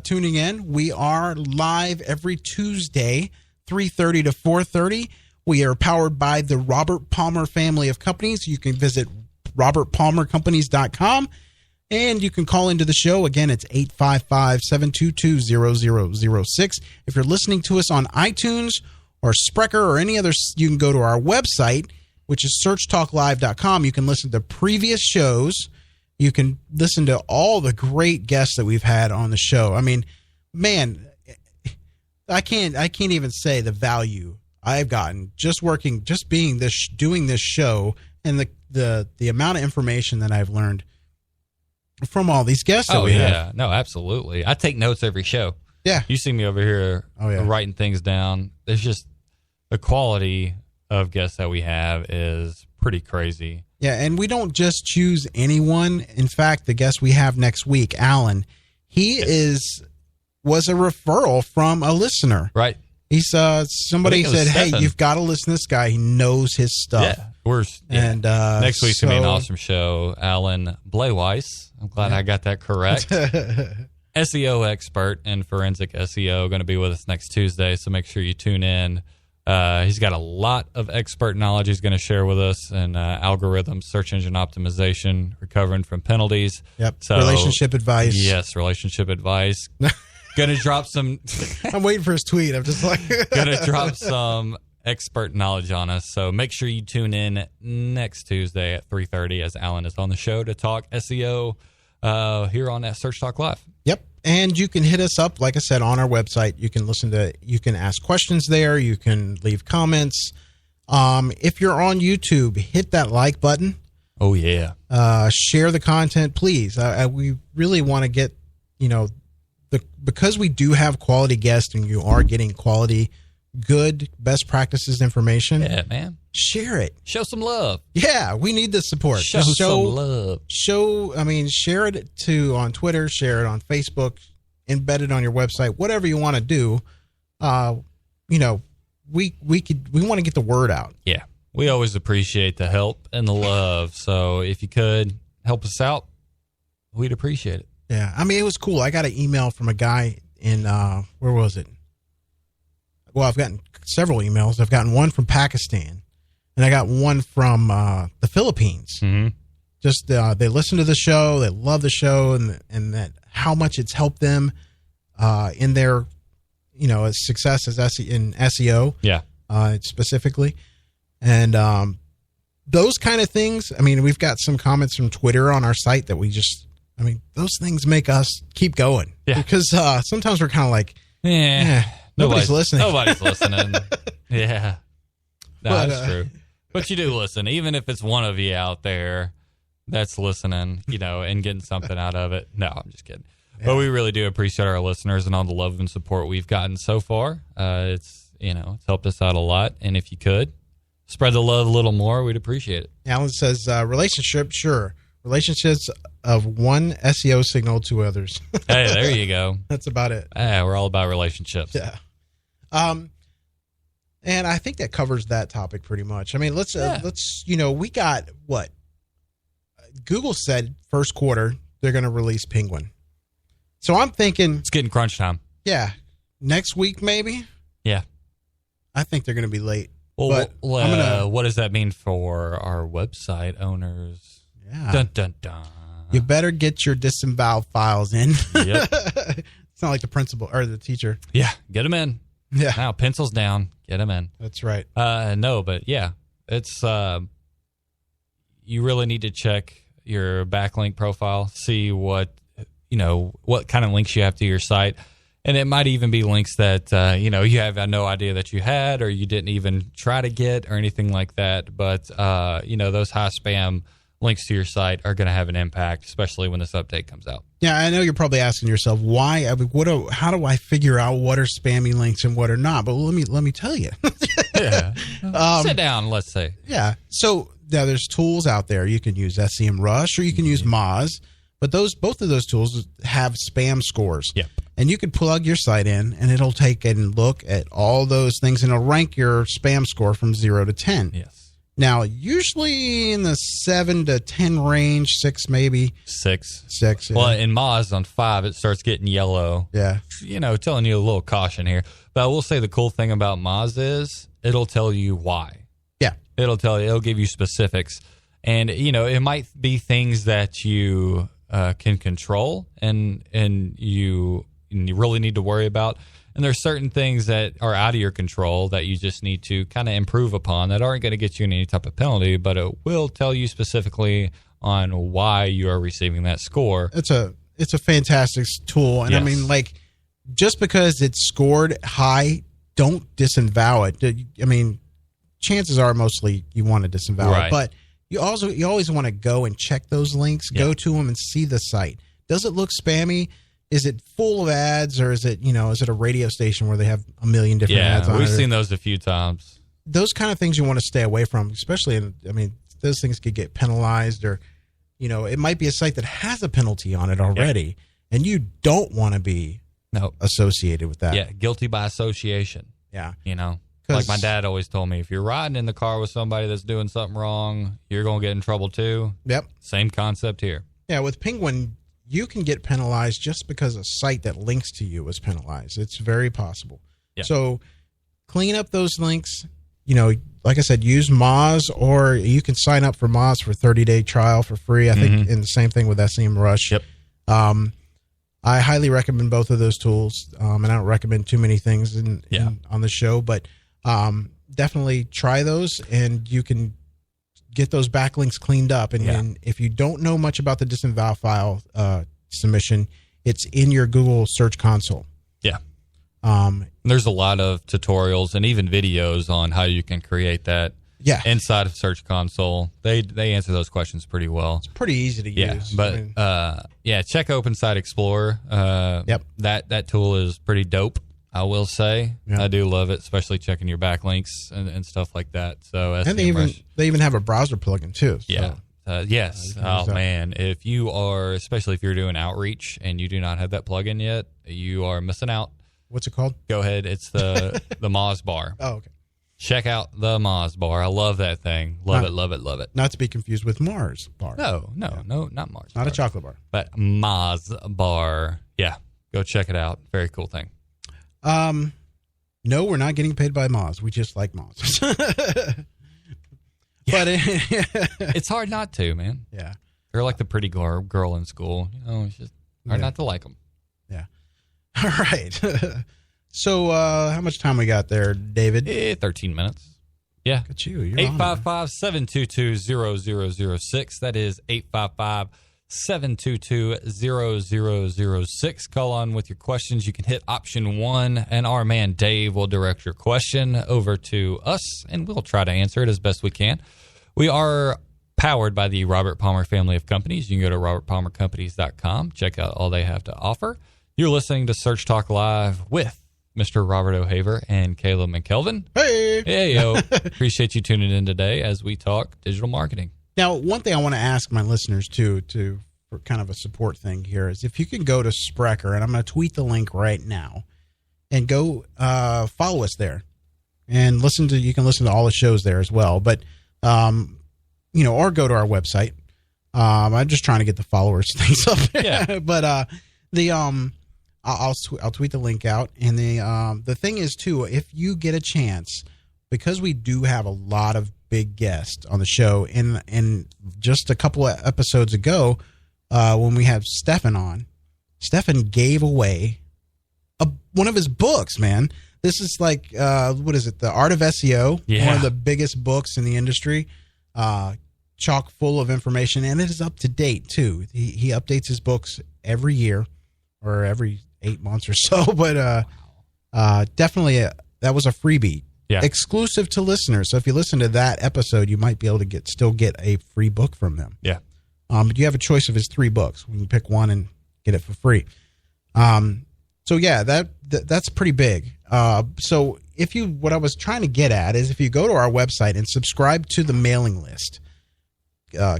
tuning in, we are live every Tuesday, 3:30 to 4:30. We are powered by the Robert Palmer family of companies. You can visit robertpalmercompanies.com. And you can call into the show. Again, it's 855-722-0006. If you're listening to us on iTunes or Spreaker or any other, you can go to our website, which is searchtalklive.com. You can listen to previous shows. You can listen to all the great guests that we've had on the show. I mean, man, I can't even say the value I've gotten just doing this show, and the amount of information that I've learned from all these guests that we have. No, absolutely. I take notes every show. Yeah. You see me over here writing things down. There's just the quality of guests that we have is pretty crazy. Yeah, and we don't just choose anyone. In fact, the guest we have next week, Alan, was a referral from a listener. Right. He's somebody said, "Hey, you've got to listen to this guy. He knows his stuff." Yeah, And next week's gonna be an awesome show. Alan Blayweiss. I'm glad I got that correct. SEO expert and forensic SEO, going to be with us next Tuesday. So make sure you tune in. He's got a lot of expert knowledge he's going to share with us, and algorithms, search engine optimization, recovering from penalties. Yep. So, relationship advice. Yes, relationship advice. Gonna drop some. I'm waiting for his tweet. I'm just like gonna drop some expert knowledge on us. So make sure you tune in next Tuesday at 3:30 as Alan is on the show to talk SEO here on Search Talk Live. Yep. And you can hit us up, like I said, on our website. You can ask questions there. You can leave comments. If you're on YouTube, hit that like button. Oh yeah. Share the content, please. We really want to get, because we do have quality guests and you are getting quality, good, best practices information. Yeah, man. Share it. Show some love. Yeah, we need the support. Show some love. Share it on Twitter, share it on Facebook, embed it on your website, whatever you want to do. We want to get the word out. Yeah. We always appreciate the help and the love. So if you could help us out, we'd appreciate it. Yeah, I mean, it was cool. I got an email from a guy in, where was it? Well, I've gotten several emails. I've gotten one from Pakistan, and I got one from the Philippines. Mm-hmm. Just they listen to the show, they love the show, and that how much it's helped them in their, success in SEO. Yeah, specifically, and those kind of things. I mean, we've got some comments from Twitter on our site that those things make us keep going. Yeah. Because sometimes we're kind of like, nobody's listening. Nobody's listening. Yeah. No, that's true. But you do listen, even if it's one of you out there that's listening, and getting something out of it. No, I'm just kidding. Yeah. But we really do appreciate our listeners and all the love and support we've gotten so far. It's helped us out a lot. And if you could spread the love a little more, we'd appreciate it. Alan says, relationship, sure. Relationships of one SEO signal to others. Hey, there you go. That's about it. Yeah, we're all about relationships. Yeah. And I think that covers that topic pretty much. I mean, let's we got what? Google said first quarter they're going to release Penguin. So I'm thinking it's getting crunch time. Yeah. Next week maybe? Yeah. I think they're going to be late. Well, what does that mean for our website owners? Yeah. Dun, dun, dun. You better get your disemboweled files in. Yep. It's not like the principal or the teacher. Yeah, get them in. Yeah. Now, pencils down, get them in. That's right. No, but yeah, it's you really need to check your backlink profile, see what kind of links you have to your site. And it might even be links that, you have no idea that you had or you didn't even try to get or anything like that. But, those high spam links to your site are going to have an impact, especially when this update comes out. Yeah, I know you're probably asking yourself why. I mean, how do I figure out what are spammy links and what are not? But let me tell you. Yeah, sit down. Let's say. Yeah. So there's tools out there. You can use SEMrush or you can use Moz, but both of those tools have spam scores. Yep. And you could plug your site in, and it'll take and look at all those things, and it'll rank your spam score from 0 to 10. Yes. Now, usually in the 7 to 10 range, 6 maybe. 6. 6. Yeah. Well, in Moz on 5, it starts getting yellow. Yeah. Telling you a little caution here. But I will say the cool thing about Moz is it'll tell you why. Yeah. It'll give you specifics. And, it might be things that you can control and you really need to worry about. And there's certain things that are out of your control that you just need to kind of improve upon that aren't going to get you in any type of penalty, but it will tell you specifically on why you are receiving that score. It's a fantastic tool. And Yes. I mean, like, just because it's scored high, don't disavow it. I mean, chances are mostly you want to disavow Right. it, but you always want to go and check those links, go to them and see the site. Does it look spammy? Is it full of ads, or is it a radio station where they have a million different ads on it? We've seen those a few times. Those kind of things you want to stay away from, especially those things could get penalized, or, it might be a site that has a penalty on it already, and you don't want to be associated with that. Yeah, guilty by association. Yeah. Like my dad always told me, if you're riding in the car with somebody that's doing something wrong, you're going to get in trouble too. Yep. Same concept here. Yeah, with Penguin, you can get penalized just because a site that links to you is penalized. It's very possible. Yeah. So clean up those links. Like I said, use Moz, or you can sign up for Moz for 30-day trial for free. I think, and the same thing with SEM Rush. Yep. I highly recommend both of those tools, and I don't recommend too many things on the show, but definitely try those, and you can get those backlinks cleaned up. And if you don't know much about the disavow file submission, it's in your Google Search Console. Yeah. There's a lot of tutorials and even videos on how you can create that inside of Search Console. They answer those questions pretty well. It's pretty easy to use. But check Open Site Explorer. That tool is pretty dope, I will say. I do love it, especially checking your backlinks and stuff like that. So and they even have a browser plugin too. So. Yeah. Yes. Man. If you are, especially if you're doing outreach and you do not have that plugin yet, you are missing out. What's it called? Go ahead. It's the Moz bar. Oh, okay. Check out the Moz bar. I love that thing. Love it. Not to be confused with Mars bar. No, not Mars. Not a chocolate bar. But Moz bar. Yeah. Go check it out. Very cool thing. No, we're not getting paid by Moz. We just like Moz. But it's hard not to, man. Yeah. They're like the pretty girl in school. It's just hard not to like them. Yeah. All right. So, how much time we got there, David? 13 minutes. Yeah. Look at you. You're 855-722-0006. That is 855-722-0006. Call on with your questions. You can hit option 1, and our man Dave will direct your question over to us, and we'll try to answer it as best we can. We are powered by the Robert Palmer family of companies. You can go to robertpalmercompanies.com. Check out all they have to offer. You're listening to Search Talk Live with Mr. Robert O'Haver and Caleb McKelvin. Hey, yo. Appreciate you tuning in today as we talk digital marketing. Now, one thing I want to ask my listeners too, for kind of a support thing here, is if you can go to Sprecher, and I'm going to tweet the link right now, and go follow us there, and you can listen to all the shows there as well. But or go to our website. I'm just trying to get the followers things up. Yeah. But I'll tweet the link out, and the thing is too, if you get a chance, because we do have a lot of big guests on the show, and just a couple of episodes ago, when we had Stefan on, Stefan gave away one of his books. Man, this is like what is it? The Art of SEO, one of the biggest books in the industry. Chock full of information, and it is up to date too. He updates his books every year or every 8 months or so, but definitely that was a freebie, exclusive to listeners. So if you listen to that episode, you might be able to still get a free book from them. Yeah. But you have a choice of his 3 books. You can pick one and get it for free. So yeah, that's pretty big. So what I was trying to get at is if you go to our website and subscribe to the mailing list,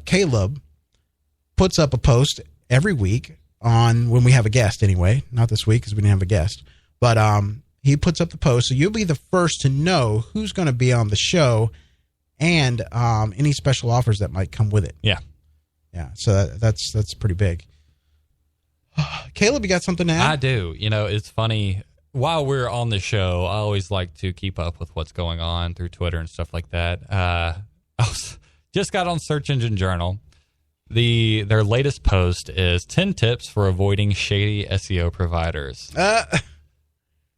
Caleb puts up a post every week on when we have a guest anyway, not this week because we didn't have a guest, but he puts up the post. So you'll be the first to know who's going to be on the show and any special offers that might come with it. Yeah. Yeah. So that's pretty big. Caleb, you got something to add? I do. It's funny. While we're on the show, I always like to keep up with what's going on through Twitter and stuff like that. I was just got on Search Engine Journal. Their latest post is 10 tips for avoiding shady SEO providers.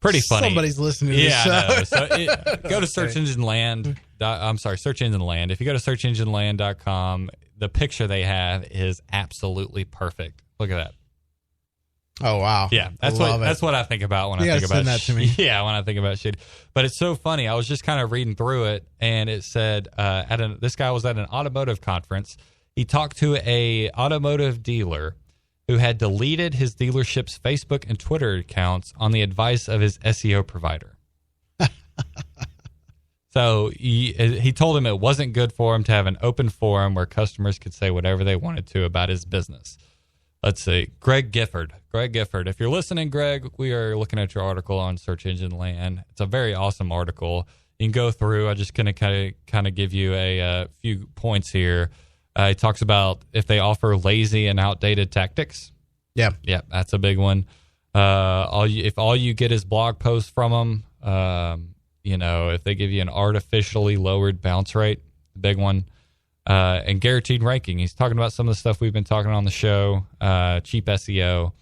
Pretty funny. Somebody's listening to this show. So go to Search Engine Land. Search Engine Land. If you go to searchengineland.com, the picture they have is absolutely perfect. Look at that. Oh, wow. Yeah, that's what I think about when I think about send that to me. Yeah, when I think about shit. But it's so funny. I was just kind of reading through it, and it said this guy was at an automotive conference. He talked to a automotive dealer who had deleted his dealership's Facebook and Twitter accounts on the advice of his SEO provider. So he told him it wasn't good for him to have an open forum where customers could say whatever they wanted to about his business. Let's see. Greg Gifford. If you're listening, Greg, we are looking at your article on Search Engine Land. It's a very awesome article. You can go through. I'm just going to kind of give you a few points here. He talks about if they offer lazy and outdated tactics. Yeah, that's a big one. If all you get is blog posts from them, if they give you an artificially lowered bounce rate, big one. And guaranteed ranking. He's talking about some of the stuff we've been talking on the show, cheap SEO.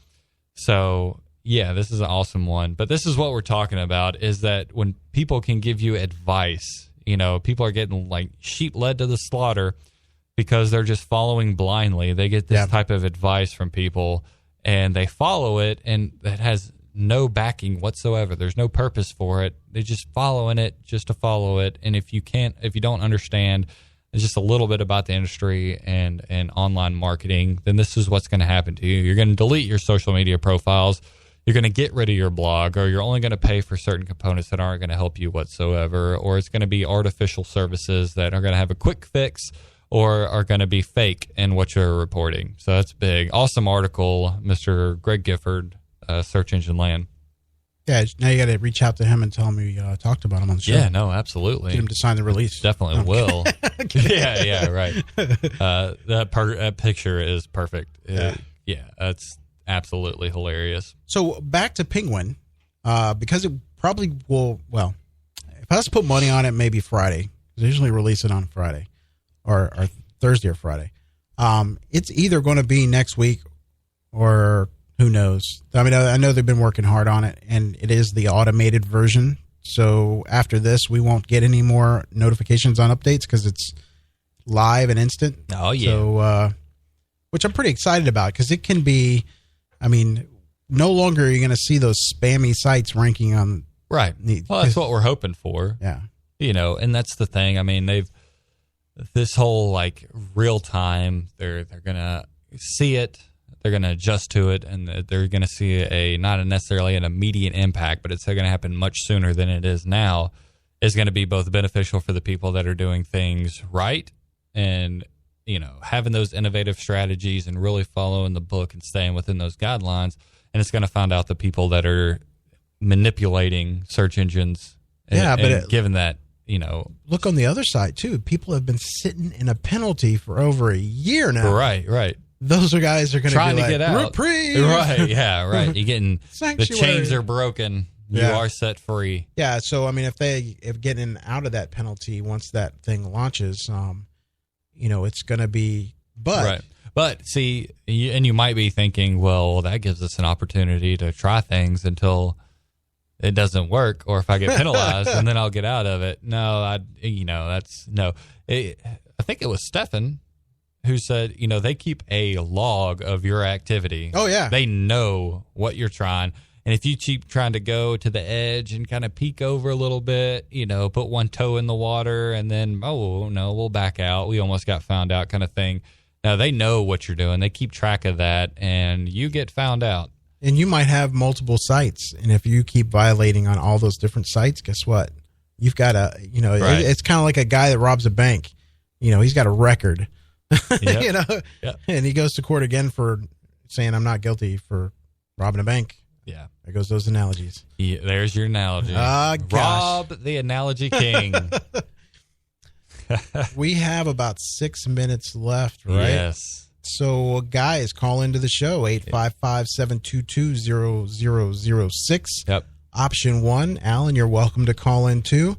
So, yeah, this is an awesome one. But this is what we're talking about, is that when people can give you advice, people are getting like sheep led to the slaughter because they're just following blindly. They get this type of advice from people, and they follow it, and that has no backing whatsoever. There's no purpose for it. They're just following it just to follow it. And if you don't understand just a little bit about the industry and online marketing, then this is what's going to happen to you. You're going to delete your social media profiles. You're going to get rid of your blog, or you're only going to pay for certain components that aren't going to help you whatsoever, or it's going to be artificial services that are going to have a quick fix or are going to be fake in what you're reporting. So that's big. Awesome article, Mr. Greg Gifford, Search Engine Land. Yeah, now you got to reach out to him and tell him we talked about him on the show. Yeah, no, absolutely. Get him to sign the release. Definitely will. Yeah, right. That picture is perfect. Yeah, that's absolutely hilarious. So back to Penguin, because it probably will, well, if I was to put money on it, maybe Friday. They usually release it on Friday or Thursday or Friday. It's either going to be next week or who knows? I mean, I know they've been working hard on it, and it is the automated version. So after this, we won't get any more notifications on updates because it's live and instant. Oh, yeah. So, which I'm pretty excited about because it can be, I mean, no longer are you going to see those spammy sites ranking on. Right. Well, that's what we're hoping for. Yeah. And that's the thing. I mean, this whole like real time, they're going to see it. They're going to adjust to it, and they're going to see not necessarily an immediate impact, but it's going to happen much sooner than it is now, is going to be both beneficial for the people that are doing things right and, having those innovative strategies and really following the book and staying within those guidelines. And it's going to find out the people that are manipulating search engines and given that, Look on the other side, too. People have been sitting in a penalty for over a year now. Right. Those guys are going to be like, get out. Reprieve. Right, yeah, right. You're getting the chains are broken. You are set free. Yeah, so I mean, if getting out of that penalty once that thing launches, it's going to be. But see, you might be thinking, well, that gives us an opportunity to try things until it doesn't work, or if I get penalized, and then I'll get out of it. No, that's no. I think it was Stefan who said, they keep a log of your activity. Oh, yeah. They know what you're trying. And if you keep trying to go to the edge and kind of peek over a little bit, put one toe in the water and then, oh, no, we'll back out. We almost got found out kind of thing. Now, they know what you're doing. They keep track of that, and you get found out. And you might have multiple sites. And if you keep violating on all those different sites, guess what? You've got Right. It's kind of like a guy that robs a bank. He's got a record. Yep. And he goes to court again for saying I'm not guilty for robbing a bank. Yeah. There goes those analogies. Yeah, there's your analogy. Rob the analogy king. We have about 6 minutes left, right? Yes. So, guys, call into the show, 855-722-0006. Yep. Option 1. Alan, you're welcome to call in too.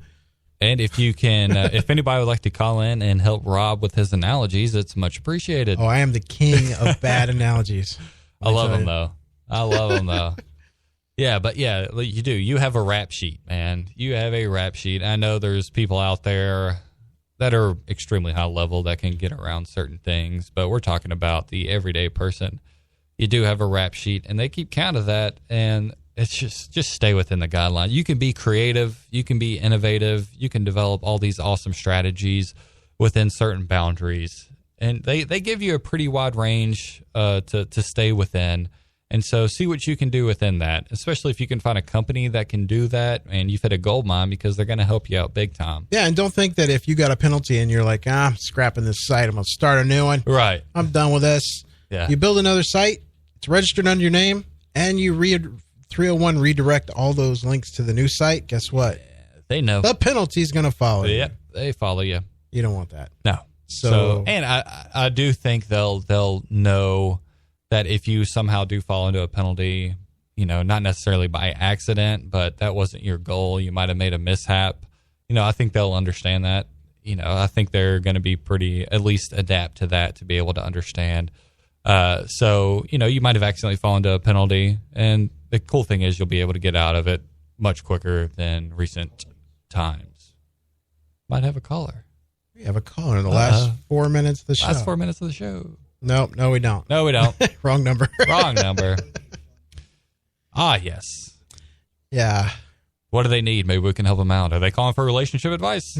And if you can, if anybody would like to call in and help Rob with his analogies, it's much appreciated. Oh, I am the king of bad analogies. I love them, though. I love them, though. Yeah, but yeah, you do. You have a rap sheet, man. You have a rap sheet. I know there's people out there that are extremely high level that can get around certain things, but we're talking about the everyday person. You do have a rap sheet, and they keep count of that, and it's just stay within the guideline. You can be creative, you can be innovative, you can develop all these awesome strategies within certain boundaries, and they give you a pretty wide range to stay within. And so see what you can do within that, especially if you can find a company that can do that, and you've hit a gold mine because they're going to help you out big time. Yeah, and don't think that if you got a penalty and you're like, I'm scrapping this site, I'm going to start a new one. Right. I'm done with this. Yeah. You build another site, it's registered under your name, and you 301 redirect all those links to the new site. Guess what? They know. The penalty's going to follow you. Yep, they follow you. You don't want that. No. So and I do think they'll know that if you somehow do fall into a penalty, not necessarily by accident, but that wasn't your goal, you might have made a mishap. I think they'll understand that. I think they're going to be at least adapt to that to be able to understand. So, you might have accidentally fallen into a penalty, and the cool thing is you'll be able to get out of it much quicker than recent times. Might have a caller. We have a caller in the last 4 minutes of the show. Last 4 minutes of the show. No, we don't. No, we don't. Wrong number. Wrong number. Yes. Yeah. What do they need? Maybe we can help them out. Are they calling for relationship advice?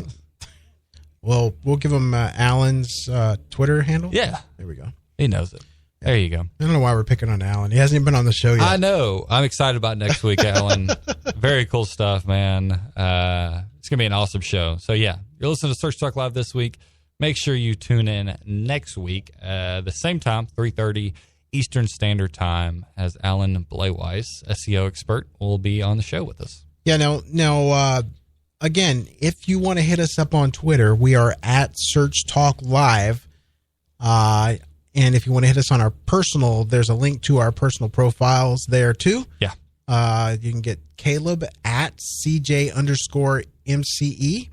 Well, we'll give them Alan's Twitter handle. Yeah. There we go. He knows it. Yeah. There you go. I don't know why we're picking on Alan. He hasn't even been on the show yet. I know. I'm excited about next week, Alan. Very cool stuff, man. It's going to be an awesome show. So, yeah, you're listening to Search Talk Live this week. Make sure you tune in next week, the same time, 3:30 Eastern Standard Time, as Alan Bleweiss, SEO expert, will be on the show with us. Yeah, now, again, if you want to hit us up on Twitter, we are at Search Talk Live. And if you want to hit us on our personal, there's a link to our personal profiles there too. Yeah. You can get Caleb at CJ_MCE.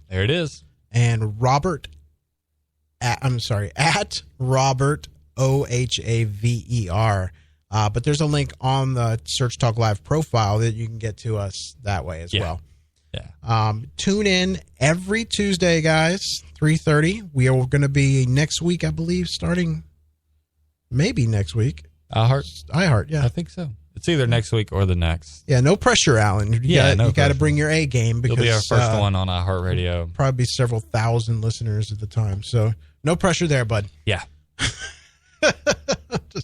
There it is. And Robert at Robert OHAVER. But there's a link on the Search Talk Live profile that you can get to us that way as well. Yeah. Tune in every Tuesday, guys, 3:30. We are going to be next week, I believe, starting maybe next week. iHeart, yeah. I think so. It's either next week or the next. Yeah, no pressure, Alan. You got to bring your A game because it'll be our first one on iHeartRadio. Probably several thousand listeners at the time, so no pressure there, bud. Yeah.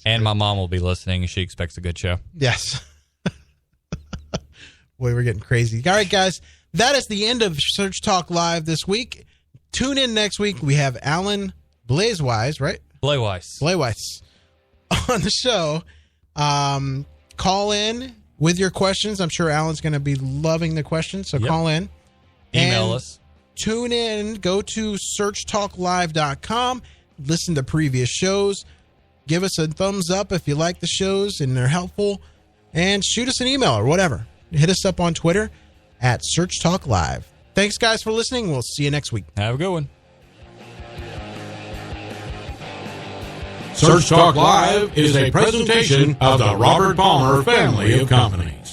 And my mom will be listening. She expects a good show. Yes. Boy, we're getting crazy. All right, guys, that is the end of Search Talk Live this week. Tune in next week. We have Alan Bleweiss, right? Bleweiss on the show. Call in with your questions. I'm sure Alan's going to be loving the questions, so call in. Email us. Tune in. Go to searchtalklive.com. Listen to previous shows. Give us a thumbs up if you like the shows and they're helpful. And shoot us an email or whatever. Hit us up on Twitter at Search Talk Live. Thanks, guys, for listening. We'll see you next week. Have a good one. Search Talk Live is a presentation of the Robert Palmer family of companies.